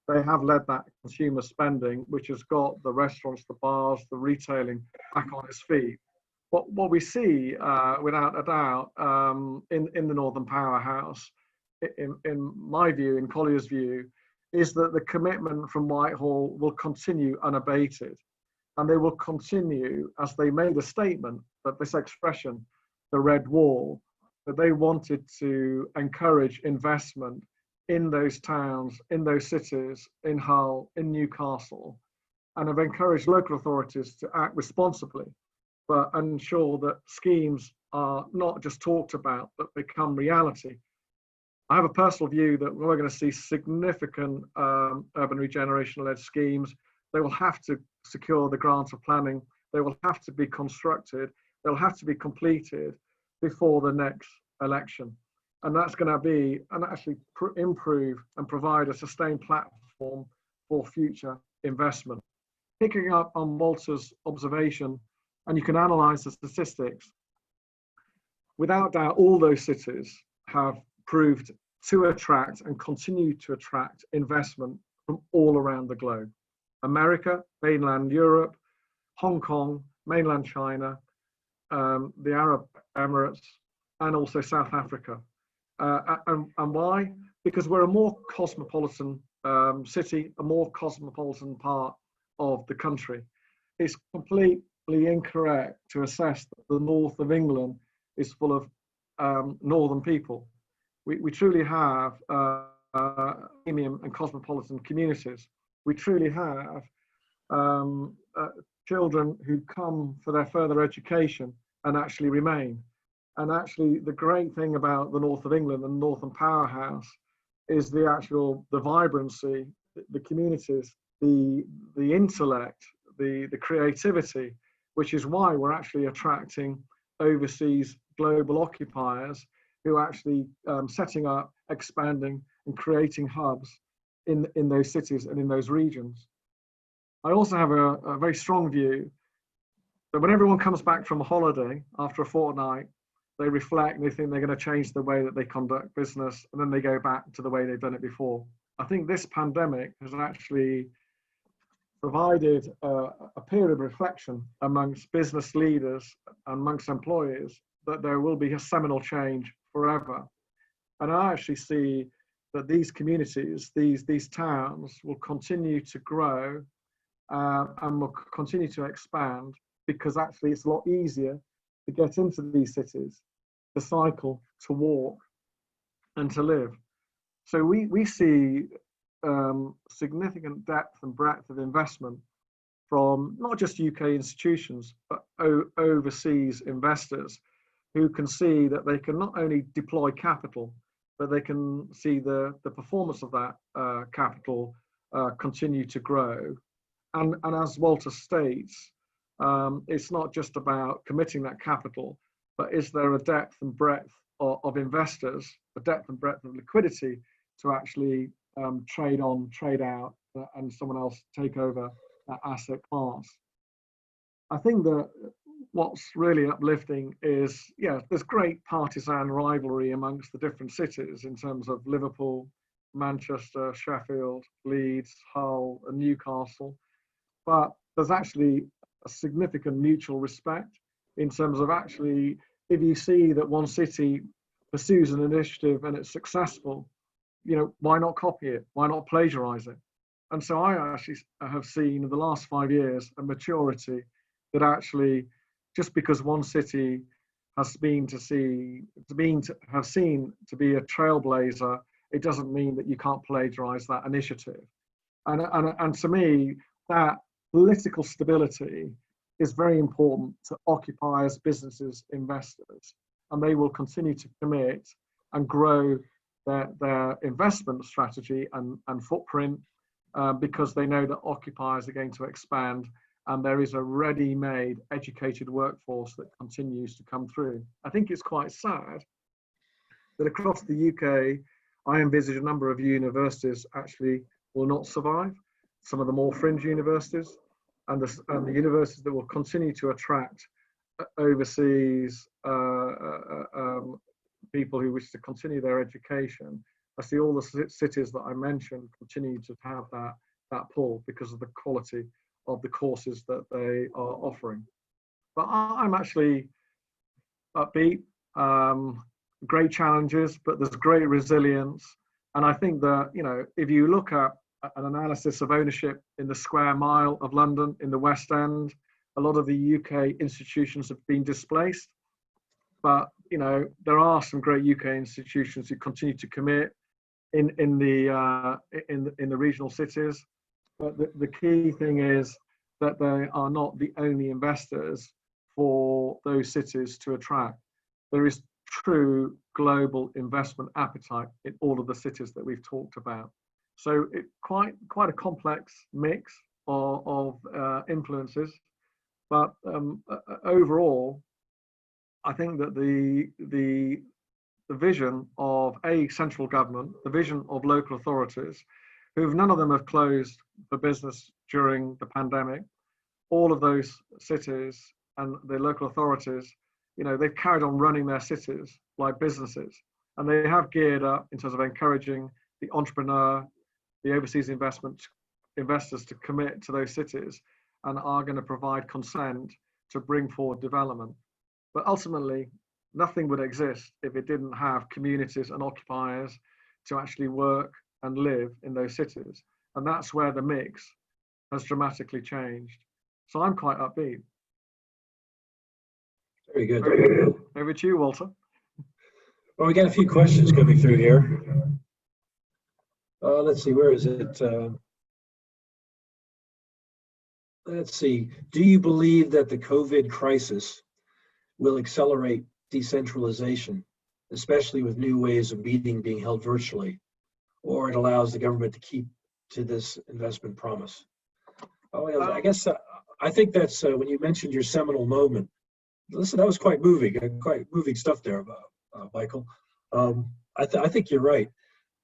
they have led that consumer spending, which has got the restaurants, the bars, the retailing back on its feet. What we see, without a doubt, in the Northern Powerhouse, in my view, in Colliers' view, is that the commitment from Whitehall will continue unabated. And they will continue, as they made a statement, that this expression, the red wall, that they wanted to encourage investment in those towns, in those cities, in Hull, in Newcastle, and have encouraged local authorities to act responsibly, but ensure that schemes are not just talked about, but become reality. I have a personal view that we're going to see significant urban regeneration-led schemes. They will have to secure the grant of planning. They will have to be constructed. They'll have to be completed before the next election. And that's going to be, and actually improve and provide a sustained platform for future investment. Picking up on Walter's observation, and you can analyze the statistics, without doubt, all those cities have proved to attract and continue to attract investment from all around the globe. America, mainland Europe, Hong Kong, mainland China, the Arab Emirates, and also South Africa. And why? Because we're a more cosmopolitan city, a more cosmopolitan part of the country. It's completely incorrect to assess that the north of England is full of northern people. We truly have premium and cosmopolitan communities. We truly have children who come for their further education and actually remain. And actually, the great thing about the north of England and Northern Powerhouse is the vibrancy, the communities, the intellect, the creativity, which is why we're actually attracting overseas global occupiers who are actually setting up, expanding, and creating hubs in those cities and in those regions. I also have a very strong view that when everyone comes back from a holiday after a fortnight, they reflect and they think they're going to change the way that they conduct business, and then they go back to the way they've done it before. I think this pandemic has actually provided a period of reflection amongst business leaders and amongst employees that there will be a seminal change forever. And I actually see that these communities, these towns will continue to grow and will continue to expand, because actually it's a lot easier to get into these cities, to cycle, to walk, and to live. So we see significant depth and breadth of investment from not just UK institutions, but overseas investors who can see that they can not only deploy capital, but they can see the performance of that capital continue to grow. And as Walter states, it's not just about committing that capital, but is there a depth and breadth of investors, a depth and breadth of liquidity to actually trade on, trade out, and someone else take over that asset class. I think that what's really uplifting is, yeah, there's great partisan rivalry amongst the different cities in terms of Liverpool, Manchester, Sheffield, Leeds, Hull, and Newcastle. But there's actually a significant mutual respect in terms of actually, if you see that one city pursues an initiative and it's successful, you know, why not copy it? Why not plagiarize it? And so I actually have seen in the last 5 years a maturity that actually, just because one city has been to be a trailblazer, it doesn't mean that you can't plagiarize that initiative. And to me, that political stability is very important to occupiers, businesses, investors, and they will continue to commit and grow their investment strategy and footprint because they know that occupiers are going to expand, and there is a ready-made, educated workforce that continues to come through. I think it's quite sad that across the UK, I envisage a number of universities actually will not survive. Some of the more fringe universities, and the universities that will continue to attract overseas people who wish to continue their education. I see all the cities that I mentioned continue to have that pull because of the quality of the courses that they are offering. But I'm actually upbeat. Great challenges, but there's great resilience. And I think that, you know, if you look at an analysis of ownership in the square mile of London, in the West End, a lot of the UK institutions have been displaced. But, you know, there are some great UK institutions who continue to commit in the regional cities. But the key thing is that they are not the only investors for those cities to attract. There is true global investment appetite in all of the cities that we've talked about. So it's quite a complex mix of influences, but overall, I think that the vision of a central government, the vision of local authorities, none of them have closed for business during the pandemic. All of those cities and the local authorities, you know, they've carried on running their cities like businesses, and they have geared up in terms of encouraging the entrepreneur, the overseas investment investors to commit to those cities and are going to provide consent to bring forward development. But ultimately, nothing would exist if it didn't have communities and occupiers to actually work and live in those cities. And that's where the mix has dramatically changed. So I'm quite upbeat. Very good. Over to you, Walter. Well, we got a few questions coming through here. Let's see, where is it? Let's see. Do you believe that the COVID crisis will accelerate decentralization, especially with new ways of meeting being held virtually, or it allows the government to keep to this investment promise? Oh, I guess I think that's when you mentioned your seminal moment. Listen, that was quite moving stuff there, Michael. I think you're right.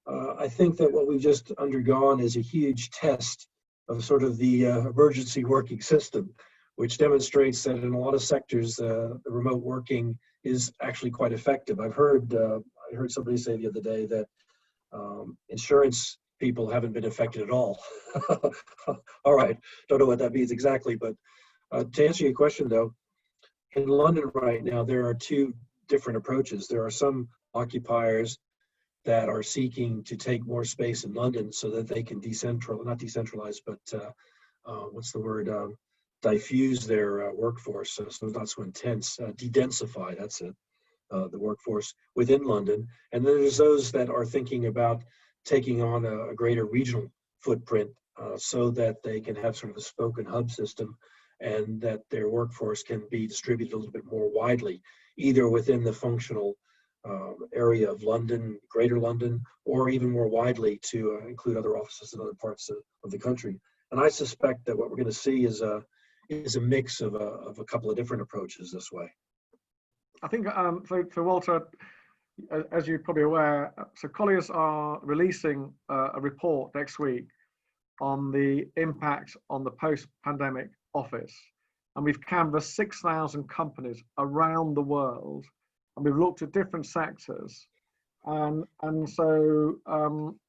I think that what we've just undergone is a huge test of sort of the emergency working system, which demonstrates that in a lot of sectors, the remote working is actually quite effective. I heard somebody say the other day that insurance people haven't been affected at all. All right, don't know what that means exactly, but to answer your question though, in London right now, there are two different approaches. There are some occupiers that are seeking to take more space in London so that they can not decentralize, but what's the word? Diffuse their workforce, so it's not so intense, de-densify, that's it, the workforce within London. And then there's those that are thinking about taking on a greater regional footprint so that they can have sort of a spoke and hub system, and that their workforce can be distributed a little bit more widely, either within the functional area of London, Greater London, or even more widely to include other offices in other parts of the country. And I suspect that what we're going to see is a mix of a couple of different approaches this way. I think for Walter, as you're probably aware, so Colliers are releasing a report next week on the impact on the post-pandemic office. And we've canvassed 6,000 companies around the world, and we've looked at different sectors. And so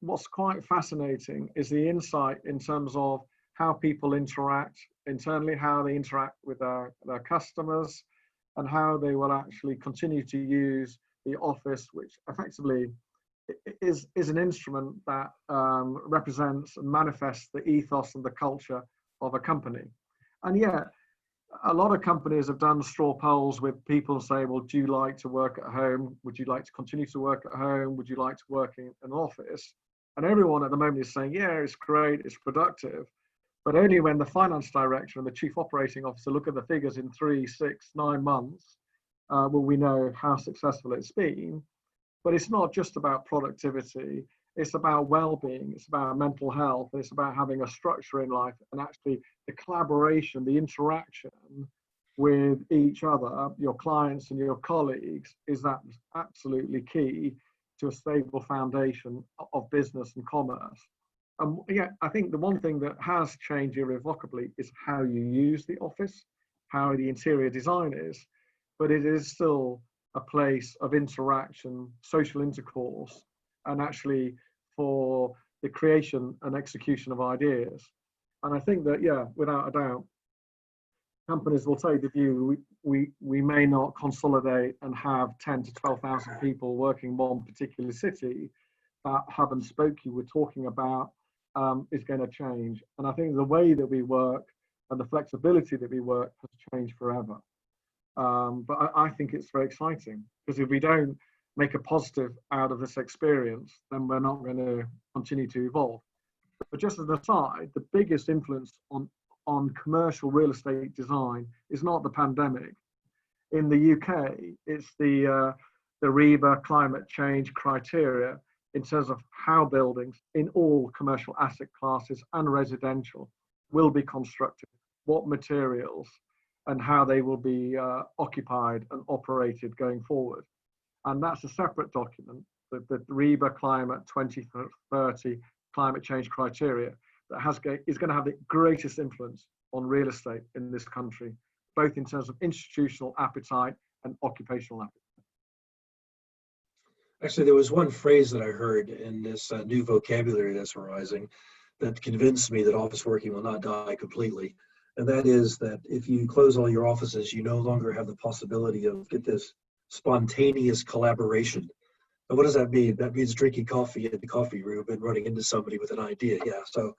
what's quite fascinating is the insight in terms of how people interact internally, how they interact with their customers, and how they will actually continue to use the office, which effectively is an instrument that represents and manifests the ethos and the culture of a company. And yet, a lot of companies have done straw polls with people say, well, do you like to work at home? Would you like to continue to work at home? Would you like to work in an office? And everyone at the moment is saying, yeah, it's great, it's productive. But only when the finance director and the chief operating officer look at the figures in 3, 6, 9 months, will we know how successful it's been. But it's not just about productivity. It's about well-being, it's about mental health, it's about having a structure in life, and actually the collaboration, the interaction with each other, your clients and your colleagues, is that absolutely key to a stable foundation of business and commerce. Yeah, I think the one thing that has changed irrevocably is how you use the office, how the interior design is, but it is still a place of interaction, social intercourse, and actually for the creation and execution of ideas. And I think that, yeah, without a doubt, companies will take the view we may not consolidate and have 10 to 12,000 people working in one particular city. That hub and spoke you were talking about is going to change. And I think the way that we work and the flexibility that we work has changed forever. But I think it's very exciting, because if we don't make a positive out of this experience, then we're not going to continue to evolve. But just as an aside, the biggest influence on commercial real estate design is not the pandemic. In the UK, it's the REBA climate change criteria in terms of how buildings in all commercial asset classes and residential will be constructed, what materials, and how they will be occupied and operated going forward. And that's a separate document, the REBA Climate 2030 climate change criteria, that is going to have the greatest influence on real estate in this country, both in terms of institutional appetite and occupational appetite. Actually, there was one phrase that I heard in this new vocabulary that's arising that convinced me that office working will not die completely. And that is that if you close all your offices, you no longer have the possibility of, get this, spontaneous collaboration. And what does that mean? That means drinking coffee in the coffee room and running into somebody with an idea. Yeah. So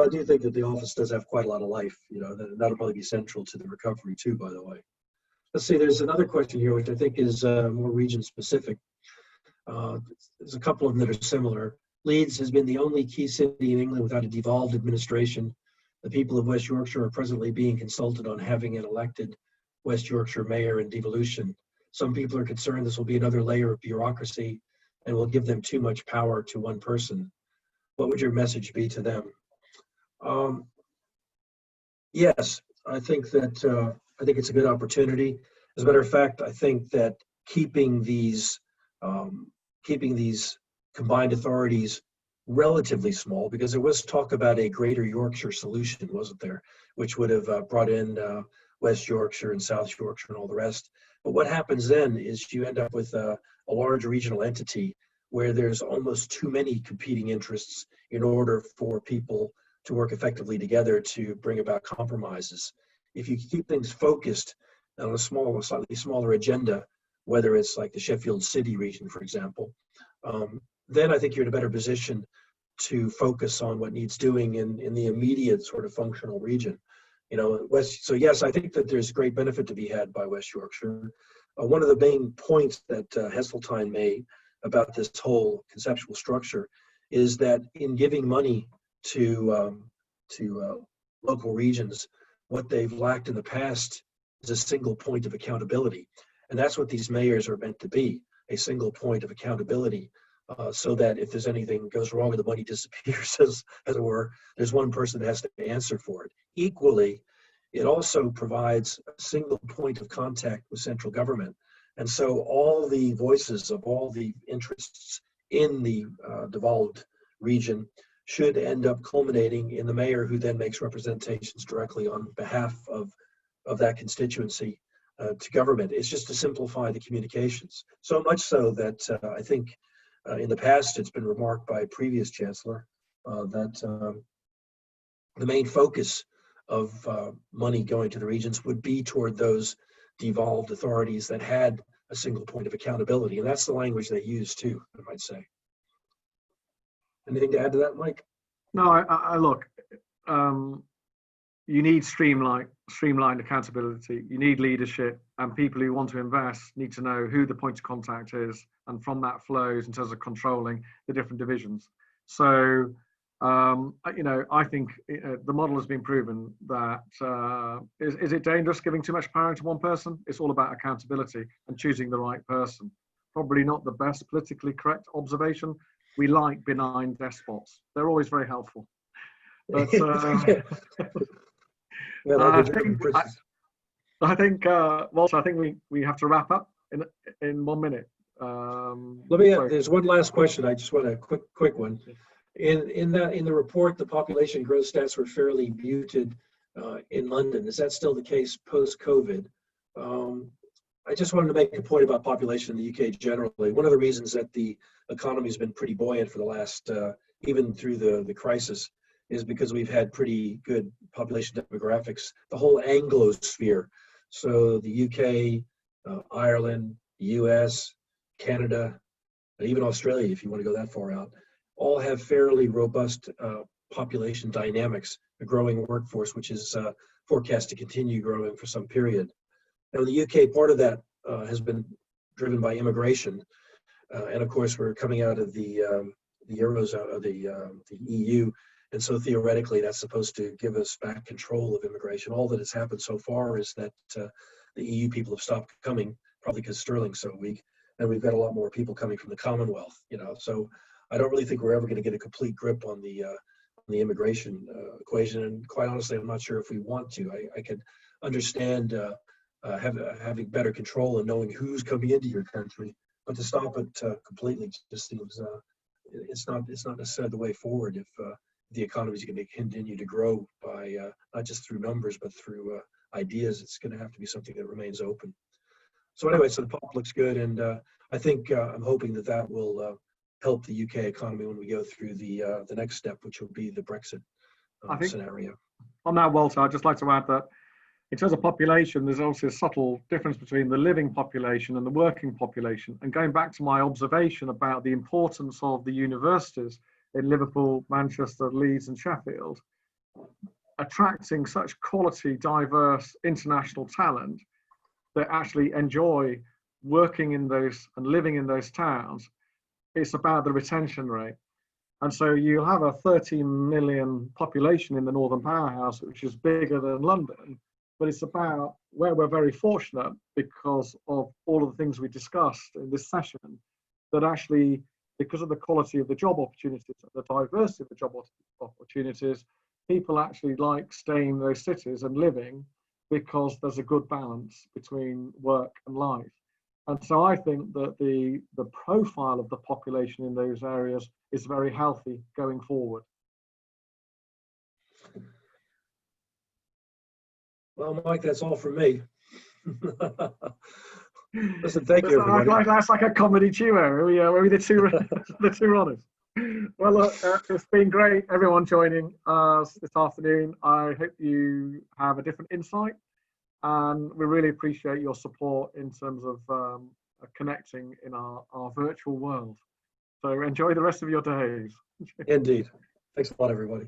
I do think that the office does have quite a lot of life, that'll probably be central to the recovery too, by the way. Let's see, there's another question here, which I think is more region specific. There's a couple of them that are similar. Leeds has been the only key city in England without a devolved administration. The people of West Yorkshire are presently being consulted on having an elected West Yorkshire mayor in devolution. Some people are concerned this will be another layer of bureaucracy and will give them too much power to one person. What would your message be to them? Yes, I think it's a good opportunity. As a matter of fact, I think that keeping these combined authorities relatively small, because there was talk about a greater Yorkshire solution, wasn't there, which would have brought in West Yorkshire and South Yorkshire and all the rest. But what happens then is you end up with a large regional entity where there's almost too many competing interests in order for people to work effectively together to bring about compromises. If you keep things focused on a slightly smaller agenda, whether it's like the Sheffield City region, for example, then I think you're in a better position to focus on what needs doing in the immediate sort of functional region. So yes, I think that there's great benefit to be had by West Yorkshire. One of the main points that Heseltine made about this whole conceptual structure is that in giving money to local regions, what they've lacked in the past is a single point of accountability. And that's what these mayors are meant to be, a single point of accountability, so that if there's anything goes wrong and the money disappears, as it were, there's one person that has to answer for it. Equally, it also provides a single point of contact with central government. And so all the voices of all the interests in the devolved region should end up culminating in the mayor, who then makes representations directly on behalf of that constituency to government. It's just to simplify the communications. So much so that I think in the past it's been remarked by a previous chancellor that the main focus of money going to the regions would be toward those devolved authorities that had a single point of accountability. And that's the language they use too, I might say. Anything to add to that, Mike? No, I look, you need streamlined accountability. You need leadership, and people who want to invest need to know who the point of contact is, and from that flows in terms of controlling the different divisions. So, I think the model has been proven that is it dangerous giving too much power to one person? It's all about accountability and choosing the right person. Probably not the best politically correct observation. We like benign despots. They're always very helpful. But I think Walter, I think we have to wrap up in 1 minute. There's one last question. I just want a quick one. In the report, the population growth stats were fairly muted in London. Is that still the case post-COVID? I just wanted to make a point about population in the UK generally. One of the reasons that the economy has been pretty buoyant for the last, even through the crisis, is because we've had pretty good population demographics. The whole Anglosphere, so the UK, Ireland, the US, Canada, and even Australia, if you want to go that far out, all have fairly robust population dynamics, a growing workforce, which is forecast to continue growing for some period. Now, in the UK, part of that has been driven by immigration. And of course, we're coming out of the Eurozone, the EU. And so theoretically, that's supposed to give us back control of immigration. All that has happened so far is that the EU people have stopped coming, probably because sterling's so weak. And we've got a lot more people coming from the Commonwealth, So I don't really think we're ever going to get a complete grip on the immigration equation. And quite honestly, I'm not sure if we want to. I could understand having better control and knowing who's coming into your country, but to stop it completely just seems it's not necessarily the way forward if the economy is going to continue to grow by not just through numbers but through ideas. It's going to have to be something that remains open. So anyway, so the pop looks good, and I think I'm hoping that will help the UK economy when we go through the next step, which will be the Brexit I think scenario. on that, Walter, I'd just like to add that in terms of population, there's also a subtle difference between the living population and the working population. And going back to my observation about the importance of the universities in Liverpool, Manchester, Leeds, and Sheffield, attracting such quality, diverse international talent that actually enjoy working in those and living in those towns, it's about the retention rate. And so you have a 13 million population in the Northern Powerhouse, which is bigger than London, but it's about where we're very fortunate because of all of the things we discussed in this session, that actually, because of the quality of the job opportunities, the diversity of the job opportunities, people actually like staying in those cities and living because there's a good balance between work and life. And so I think that the profile of the population in those areas is very healthy going forward. Well, Mike, that's all from me. Listen, thank you, everybody. That's like a comedy duo. Where we the two runners. Well, look, it's been great, everyone joining us this afternoon. I hope you have a different insight, and we really appreciate your support in terms of connecting in our virtual world. So enjoy the rest of your days. Indeed. Thanks a lot, everybody.